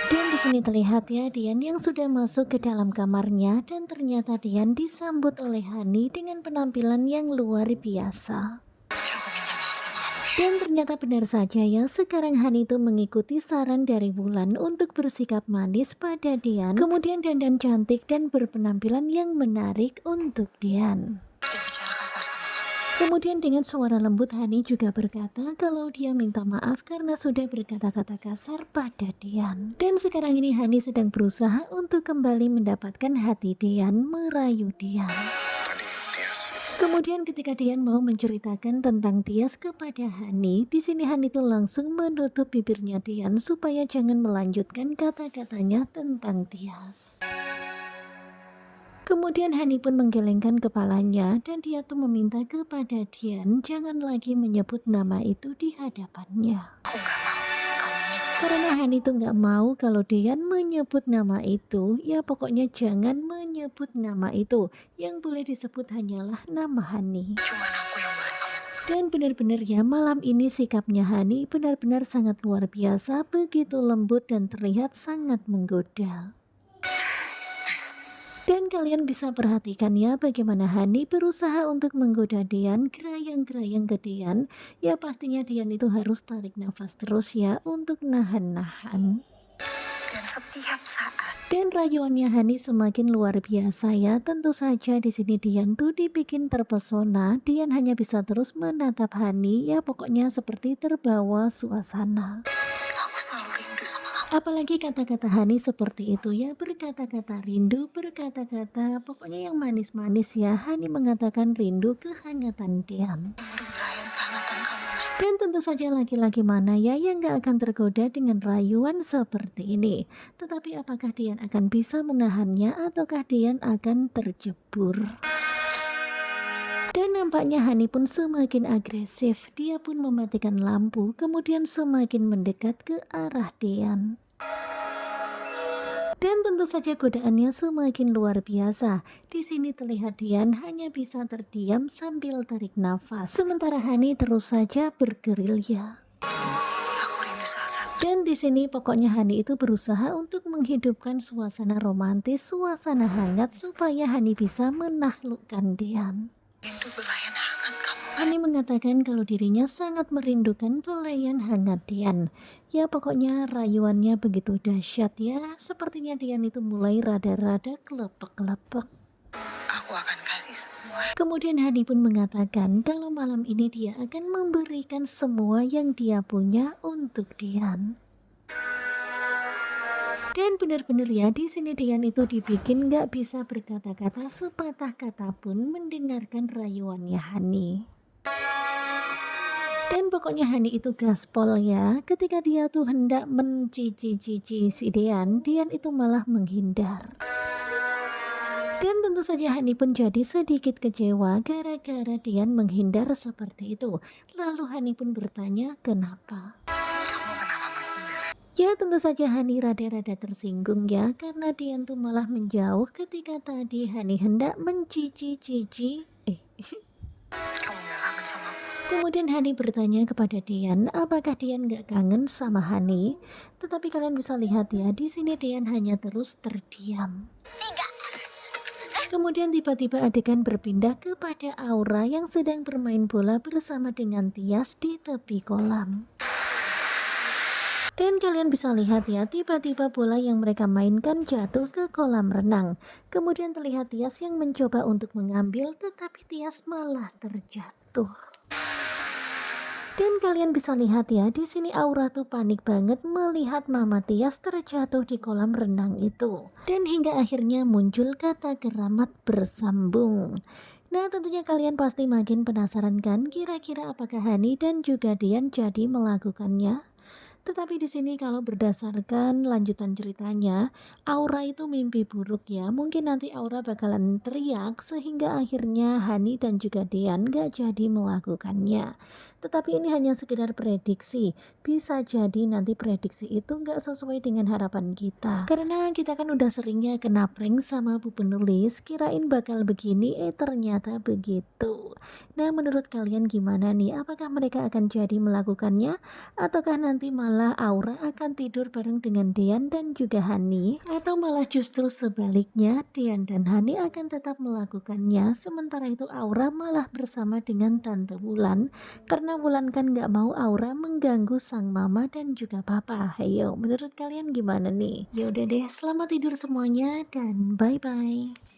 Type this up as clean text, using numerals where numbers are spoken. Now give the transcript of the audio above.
Dan di sini terlihat ya Dian yang sudah masuk ke dalam kamarnya dan ternyata Dian disambut oleh Hani dengan penampilan yang luar biasa. Aku minta maaf sama kamu ya. Dan ternyata benar saja ya, sekarang Hani itu mengikuti saran dari Wulan untuk bersikap manis pada Dian, kemudian dandan cantik dan berpenampilan yang menarik untuk Dian. Dan bicara kasar sama kamu. Kemudian dengan suara lembut Hani juga berkata kalau dia minta maaf karena sudah berkata-kata kasar pada Dian. Dan sekarang ini Hani sedang berusaha untuk kembali mendapatkan hati Dian, merayu Dian. Tadi Tias itu Kemudian ketika Dian mau menceritakan tentang Tias kepada Hani, di sini Hani itu langsung menutup bibirnya Dian supaya jangan melanjutkan kata-katanya tentang Tias. Kemudian Hani pun menggelengkan kepalanya dan dia tuh meminta kepada Dian jangan lagi menyebut nama itu di hadapannya. aku nggak mau kamu menyebut. Karena Hani tuh nggak mau kalau Dian menyebut nama itu, ya pokoknya jangan menyebut nama itu. Yang boleh disebut hanyalah nama Hani. Cuman aku yang boleh kamu sebut. Dan benar-benar ya malam ini sikapnya Hani benar-benar sangat luar biasa, begitu lembut dan terlihat sangat menggoda. Mas, Dan kalian bisa perhatikan ya bagaimana Hani berusaha untuk menggoda Dian, gerayang-gerayang ke Dian. Ya pastinya Dian itu harus tarik nafas terus ya untuk nahan-nahan. dan setiap saat Dan rayuannya Hani semakin luar biasa ya. Tentu saja di sini Dian tuh dibikin terpesona. Dian hanya bisa terus menatap Hani ya pokoknya seperti terbawa suasana. aku selalu rindu sama kamu. Apalagi kata-kata Hani seperti itu ya, berkata-kata rindu, berkata-kata pokoknya yang manis-manis ya. Hani mengatakan rindu kehangatan Dian. Rindu belayan kehangatan kamu, Mas. Dan tentu saja laki-laki mana ya yang gak akan tergoda dengan rayuan seperti ini. Tetapi apakah Dian akan bisa menahannya ataukah Dian akan terjebur? Dan nampaknya Hani pun semakin agresif. Dia pun mematikan lampu, kemudian semakin mendekat ke arah Dian. Dan tentu saja godaannya semakin luar biasa. Di sini terlihat Dian hanya bisa terdiam sambil tarik nafas. Sementara Hani terus saja bergerilya. Aku rindu saat-saat Dan di sini pokoknya Hani itu berusaha untuk menghidupkan suasana romantis, suasana hangat supaya Hani bisa menaklukkan Dian. rindu belayan hangat kamu, Mas. Hani mengatakan kalau dirinya sangat merindukan pelayan hangat Dian. Ya pokoknya rayuannya begitu dahsyat ya. Sepertinya Dian itu mulai rada-rada kelepek-kelepek. Aku akan kasih semua. Kemudian Hani pun mengatakan kalau malam ini dia akan memberikan semua yang dia punya untuk Dian. Dan benar-benar ya di sini Dian itu dibikin gak bisa berkata-kata sepatah kata pun mendengarkan rayuannya Hani. Dan pokoknya Hani itu gaspol ya, ketika dia tuh hendak mencici-cici si Dian, Dian itu malah menghindar. Dan tentu saja Hani pun jadi sedikit kecewa gara-gara Dian menghindar seperti itu. Lalu Hani pun bertanya kenapa. Kamu kenapa menghindar? Ya tentu saja Hani rada-rada tersinggung ya, karena Dian tuh malah menjauh ketika tadi Hani hendak mencici-cici. Kamu nggak kangen sama aku? Kemudian Hani bertanya kepada Dian, apakah Dian gak kangen sama Hani? Tetapi kalian bisa lihat ya, di sini Dian hanya terus terdiam. Kemudian tiba-tiba adegan berpindah kepada Aura yang sedang bermain bola bersama dengan Tias di tepi kolam. Dan kalian bisa lihat ya, tiba-tiba bola yang mereka mainkan jatuh ke kolam renang. Kemudian terlihat Tias yang mencoba untuk mengambil, tetapi Tias malah terjatuh. Dan kalian bisa lihat ya, di sini Aura tuh panik banget melihat Mama Tias terjatuh di kolam renang itu. Dan hingga akhirnya muncul kata keramat bersambung. Nah, tentunya kalian pasti makin penasaran kan kira-kira apakah Hani dan juga Dian jadi melakukannya? Tetapi di sini kalau berdasarkan lanjutan ceritanya, Aura itu mimpi buruk ya. Mungkin nanti Aura bakalan teriak sehingga akhirnya Hani dan juga Dian gak jadi melakukannya. Tetapi ini hanya sekedar prediksi. Bisa jadi nanti prediksi itu nggak sesuai dengan harapan kita. Karena kita kan udah seringnya kena prank sama bu penulis, kirain bakal begini, ternyata begitu. Nah, menurut kalian gimana nih? Apakah mereka akan jadi melakukannya? Ataukah nanti malah Aura akan tidur bareng dengan Dean dan juga Hani? Atau malah justru sebaliknya, Dean dan Hani akan tetap melakukannya, sementara itu Aura malah bersama dengan Tante Wulan, karena Wulan kan gak mau Aura mengganggu sang mama dan juga papa. Ayo, menurut kalian gimana nih? Yaudah deh, selamat tidur semuanya dan bye-bye.